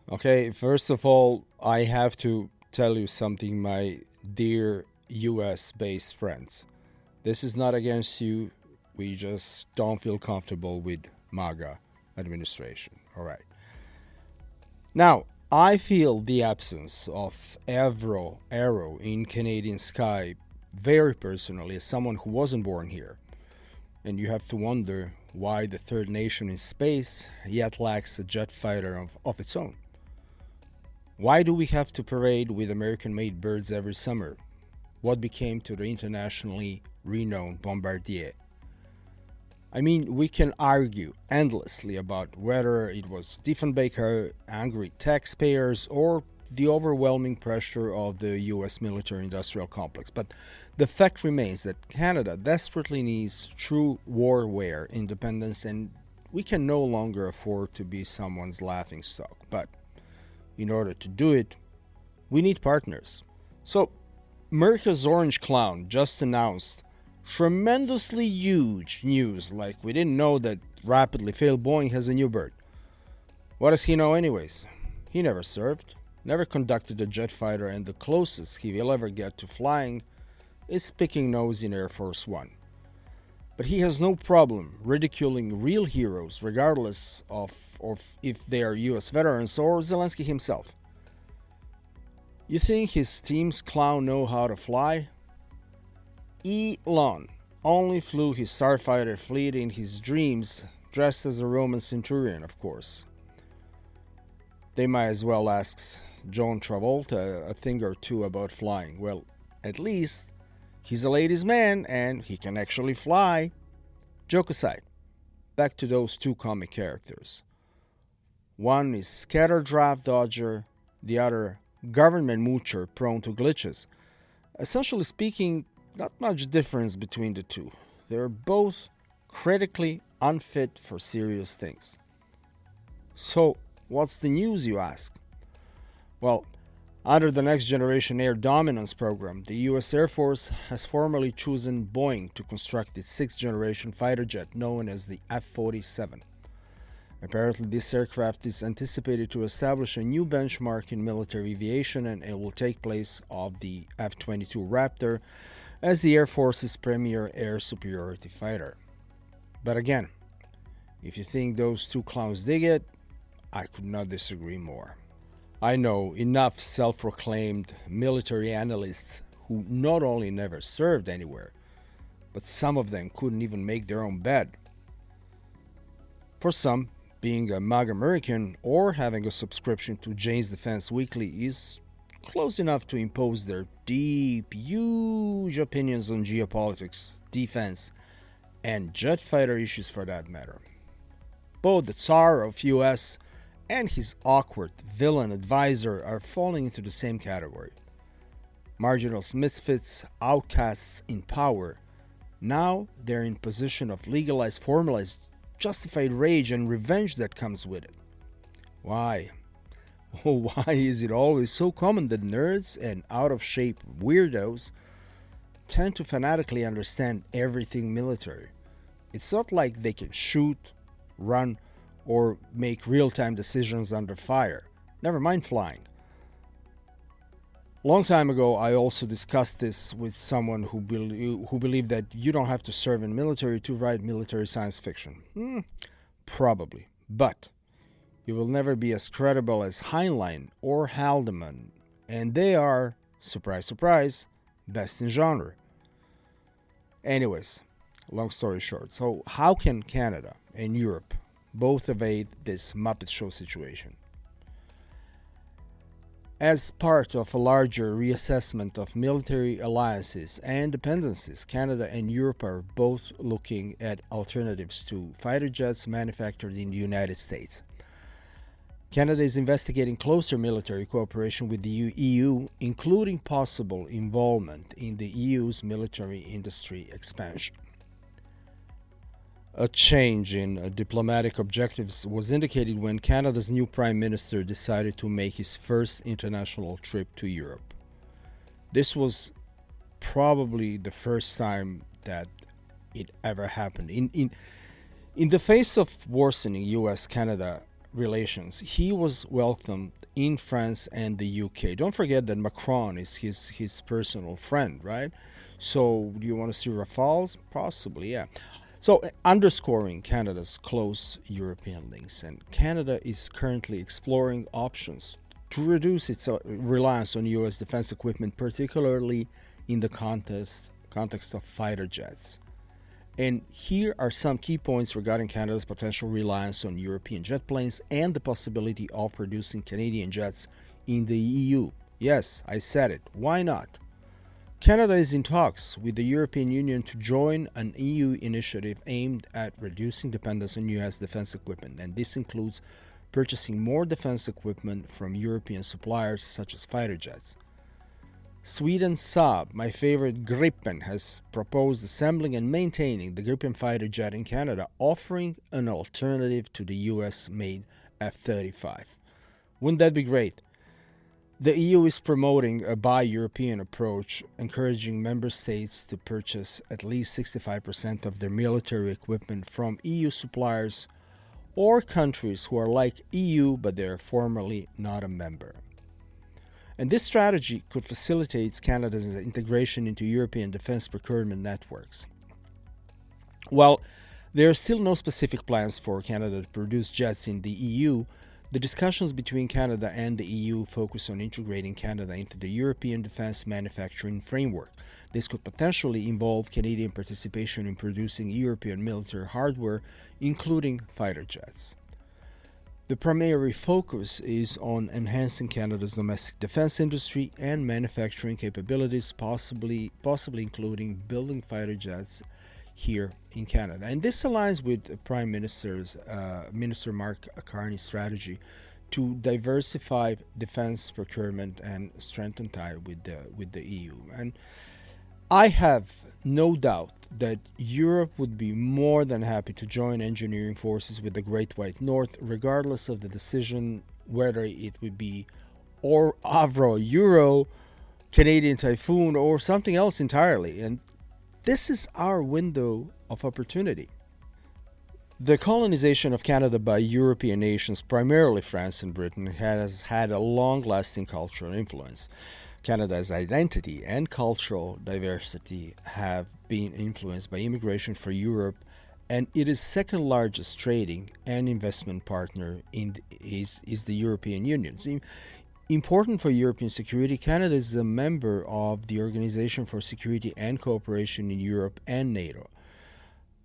Okay, first of all, I have to tell you something, my dear US based friends. This is not against you. We just don't feel comfortable with MAGA administration. All right. Now, I feel the absence of Avro in Canadian sky very personally as someone who wasn't born here. And you have to wonder why the third nation in space yet lacks a jet fighter of its own. Why do we have to parade with American made birds every summer? What became to the internationally renowned Bombardier? I mean, we can argue endlessly about whether it was Diefenbaker, angry taxpayers, or the overwhelming pressure of the US military industrial complex, but the fact remains that Canada desperately needs true warware independence, and we can no longer afford to be someone's laughingstock. But in order to do it, we need partners. So, America's Orange Clown just announced tremendously huge news, like we didn't know that rapidly failed Boeing has a new bird. What does he know, anyways? He never served, never conducted a jet fighter, and the closest he will ever get to flying is picking nose in Air Force One. But he has no problem ridiculing real heroes, regardless of if they are US veterans or Zelensky himself. You think his team's clown know how to fly? Elon only flew his starfighter fleet in his dreams, dressed as a Roman centurion, of course. They might as well ask John Travolta a thing or two about flying. Well, at least he's a ladies' man and he can actually fly. Joke aside, back to those two comic characters. One is scatter draft dodger, the other government moocher prone to glitches. Essentially speaking, not much difference between the two. They're both critically unfit for serious things. So, what's the news, you ask? Well, under the Next Generation Air Dominance program, the US Air Force has formally chosen Boeing to construct its sixth generation fighter jet known as the F-47. Apparently, this aircraft is anticipated to establish a new benchmark in military aviation, and it will take place of the F-22 Raptor as the Air Force's premier air superiority fighter. But again, if you think those two clowns dig it, I could not disagree more. I know enough self-proclaimed military analysts who not only never served anywhere, but some of them couldn't even make their own bed. For some, being a MAGA American or having a subscription to Jane's Defense Weekly is close enough to impose their deep, huge opinions on geopolitics, defense, and jet fighter issues for that matter. Both the Tsar of US and his awkward villain advisor are falling into the same category. Marginal misfits, outcasts in power. Now they're in position of legalized, formalized, justified rage and revenge that comes with it. Why? Oh, why is it always so common that nerds and out-of-shape weirdos tend to fanatically understand everything military? It's not like they can shoot, run, or make real-time decisions under fire. Never mind flying. Long time ago, I also discussed this with someone who believed that you don't have to serve in military to write military science fiction. Probably. But you will never be as credible as Heinlein or Haldeman, and they are, surprise, surprise, best in genre. Anyways, long story short, so how can Canada and Europe both evade this Muppet Show situation? As part of a larger reassessment of military alliances and dependencies, Canada and Europe are both looking at alternatives to fighter jets manufactured in the United States. Canada is investigating closer military cooperation with the EU, including possible involvement in the EU's military industry expansion. A change in diplomatic objectives was indicated when Canada's new Prime Minister decided to make his first international trip to Europe. This was probably the first time that it ever happened. In the face of worsening US-Canada relations. He was welcomed in France and the UK. Don't forget that Macron is his personal friend, right? So, do you want to see Rafales? Possibly, yeah. So, underscoring Canada's close European links, and Canada is currently exploring options to reduce its reliance on U.S. defense equipment, particularly in the context of fighter jets. And here are some key points regarding Canada's potential reliance on European jet planes and the possibility of producing Canadian jets in the EU. Yes, I said it. Why not? Canada is in talks with the European Union to join an EU initiative aimed at reducing dependence on U.S. defense equipment, and this includes purchasing more defense equipment from European suppliers such as fighter jets. Sweden's Saab, my favorite Gripen, has proposed assembling and maintaining the Gripen fighter jet in Canada, offering an alternative to the US-made F-35. Wouldn't that be great? The EU is promoting a buy European approach, encouraging member states to purchase at least 65% of their military equipment from EU suppliers or countries who are like EU but they are formally not a member. And this strategy could facilitate Canada's integration into European defense procurement networks. While there are still no specific plans for Canada to produce jets in the EU, the discussions between Canada and the EU focus on integrating Canada into the European defense manufacturing framework. This could potentially involve Canadian participation in producing European military hardware, including fighter jets. The primary focus is on enhancing Canada's domestic defense industry and manufacturing capabilities, possibly including building fighter jets here in Canada. And this aligns with Prime Minister Mark Carney's strategy to diversify defense procurement and strengthen ties with the EU. And I have no doubt that Europe would be more than happy to join engineering forces with the Great White North, regardless of the decision whether it would be or Avro, Euro, Canadian Typhoon, or something else entirely. And this is our window of opportunity. The colonization of Canada by European nations, primarily France and Britain, has had a long-lasting cultural influence. Canada's identity and cultural diversity have been influenced by immigration from Europe, and it is second largest trading and investment partner is the European Union. So, important for European security, Canada is a member of the Organization for Security and Cooperation in Europe and NATO.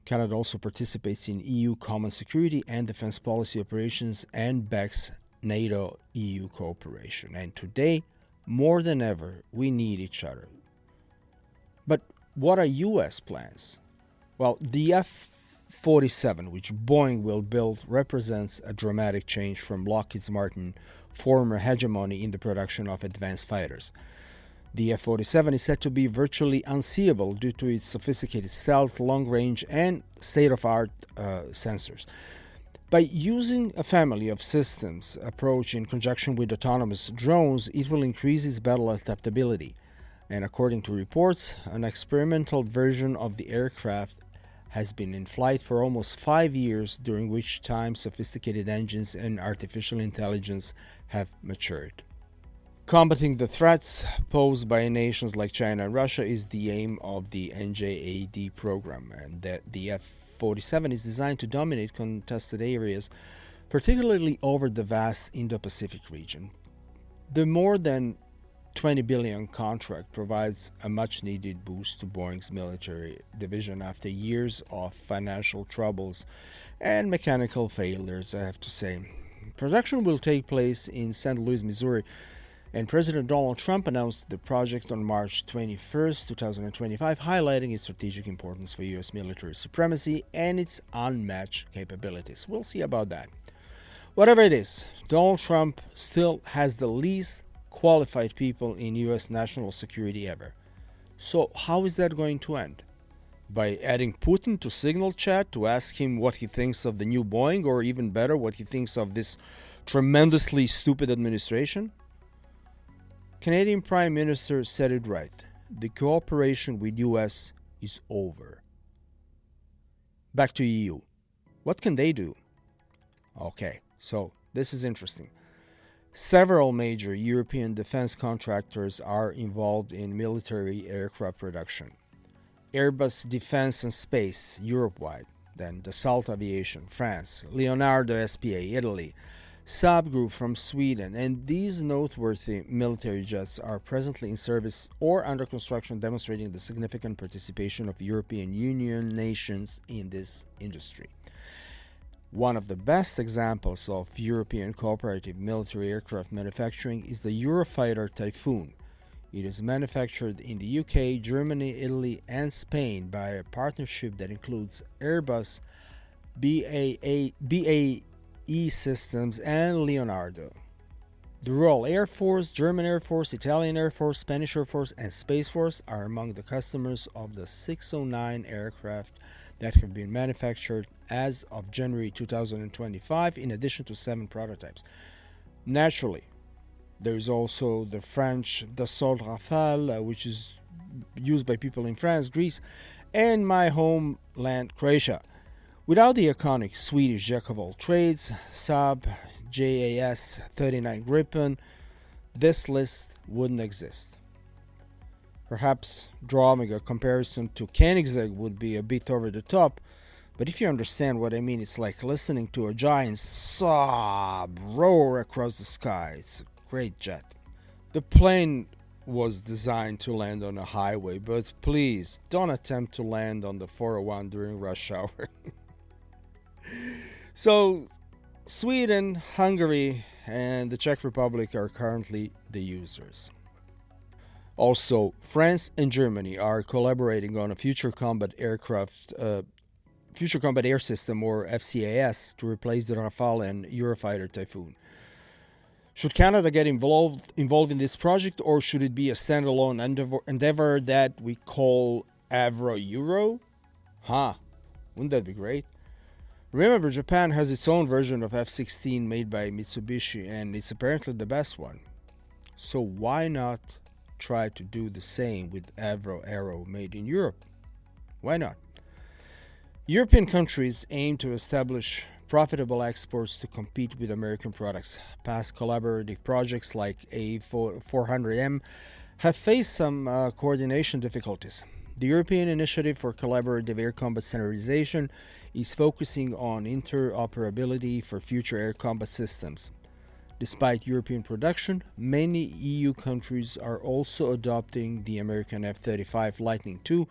Canada also participates in EU common security and defense policy operations and backs NATO-EU cooperation. And today, more than ever, we need each other. But what are U.S. plans? Well, the F-57, which Boeing will build, represents a dramatic change from Lockheed Martin's former hegemony in the production of advanced fighters. The F-47 is said to be virtually unseeable due to its sophisticated stealth, long-range, and state-of-the-art sensors. By using a family of systems approach in conjunction with autonomous drones, it will increase its battle adaptability. And according to reports, an experimental version of the aircraft has been in flight for almost 5 years, during which time sophisticated engines and artificial intelligence have matured. Combating the threats posed by nations like China and Russia is the aim of the NJAD program, and that the F-47 is designed to dominate contested areas, particularly over the vast Indo-Pacific region. The more than $20 billion contract provides a much-needed boost to Boeing's military division after years of financial troubles and mechanical failures, I have to say. Production will take place in St. Louis, Missouri, and President Donald Trump announced the project on March 21, 2025, highlighting its strategic importance for U.S. military supremacy and its unmatched capabilities. We'll see about that. Whatever it is, Donald Trump still has the least qualified people in U.S. national security ever. So how is that going to end? By adding Putin to Signal Chat to ask him what he thinks of the new Boeing, or even better, what he thinks of this tremendously stupid administration? Canadian Prime Minister said it right. The cooperation with U.S. is over. Back to EU. What can they do? Okay, so This is interesting. Several major European defense contractors are involved in military aircraft production. Airbus Defence and Space, Europe-wide, then Dassault Aviation, France, Leonardo S.p.A., Italy, Saab Group from Sweden, and these noteworthy military jets are presently in service or under construction, demonstrating the significant participation of European Union nations in this industry. One of the best examples of European cooperative military aircraft manufacturing is the Eurofighter Typhoon. It is manufactured in the UK, Germany, Italy, and Spain by a partnership that includes Airbus, BAE Systems, and Leonardo. The Royal Air Force, German Air Force, Italian Air Force, Spanish Air Force, and Space Force are among the customers of the 609 aircraft that have been manufactured as of January 2025, in addition to 7 prototypes. Naturally, there is also the French Dassault Rafale, which is used by people in France, Greece, and my homeland, Croatia. Without the iconic Swedish jack of all trades, Saab JAS 39 Gripen, this list wouldn't exist. Perhaps drawing a comparison to Koenigsegg would be a bit over the top, but if you understand what I mean, it's like listening to a giant sob roar across the sky. It's a great jet. The plane was designed to land on a highway, but please don't attempt to land on the 401 during rush hour. So, Sweden, Hungary, and the Czech Republic are currently the users. Also, France and Germany are collaborating on a future combat air system, or FCAS, to replace the Rafale and Eurofighter Typhoon. Should Canada get involved in this project, or should it be a standalone endeavor that we call Avro Euro? Wouldn't that be great? Remember, Japan has its own version of F-16 made by Mitsubishi, and it's apparently the best one. So why not try to do the same with Avro Aero made in Europe? Why not? European countries aim to establish profitable exports to compete with American products. Past collaborative projects like A400M have faced some coordination difficulties. The European Initiative for Collaborative Air Combat Standardization is focusing on interoperability for future air combat systems. Despite European production, many EU countries are also adopting the American F-35 Lightning II,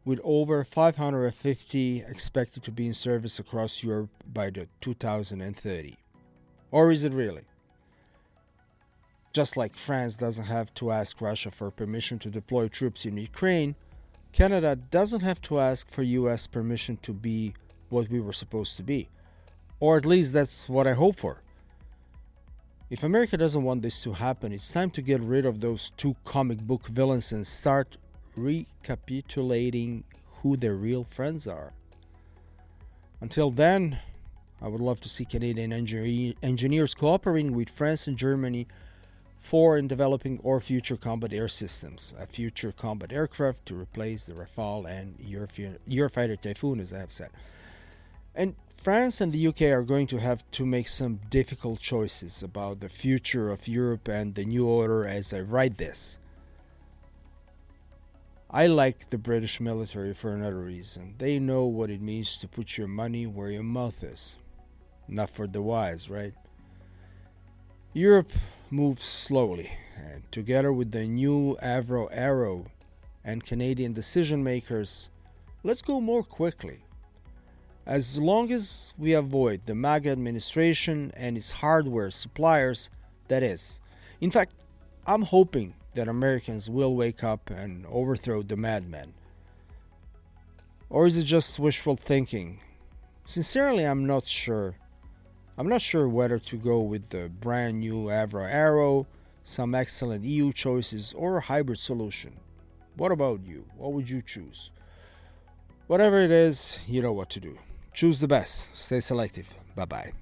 with over 550 expected to be in service across Europe by the 2030. Or is it really? Just like France doesn't have to ask Russia for permission to deploy troops in Ukraine, Canada doesn't have to ask for US permission to be what we were supposed to be. Or at least that's what I hope for. If America doesn't want this to happen, it's time to get rid of those 2 comic book villains and start recapitulating who their real friends are. Until then, I would love to see Canadian engineers cooperating with France and Germany for in developing our future combat air systems, a future combat aircraft to replace the Rafale and Eurofighter Typhoon, as I have said. And France and the UK are going to have to make some difficult choices about the future of Europe and the new order as I write this. I like the British military for another reason. They know what it means to put your money where your mouth is. Not for the wise, right? Europe moves slowly, and together with the new Avro Aero and Canadian decision makers, let's go more quickly. As long as we avoid the MAGA administration and its hardware suppliers, that is. In fact, I'm hoping that Americans will wake up and overthrow the madmen. Or is it just wishful thinking? Sincerely, I'm not sure. I'm not sure whether to go with the brand new Avro Aero, some excellent EU choices, or a hybrid solution. What about you? What would you choose? Whatever it is, you know what to do. Choose the best. Stay selective. Bye-bye.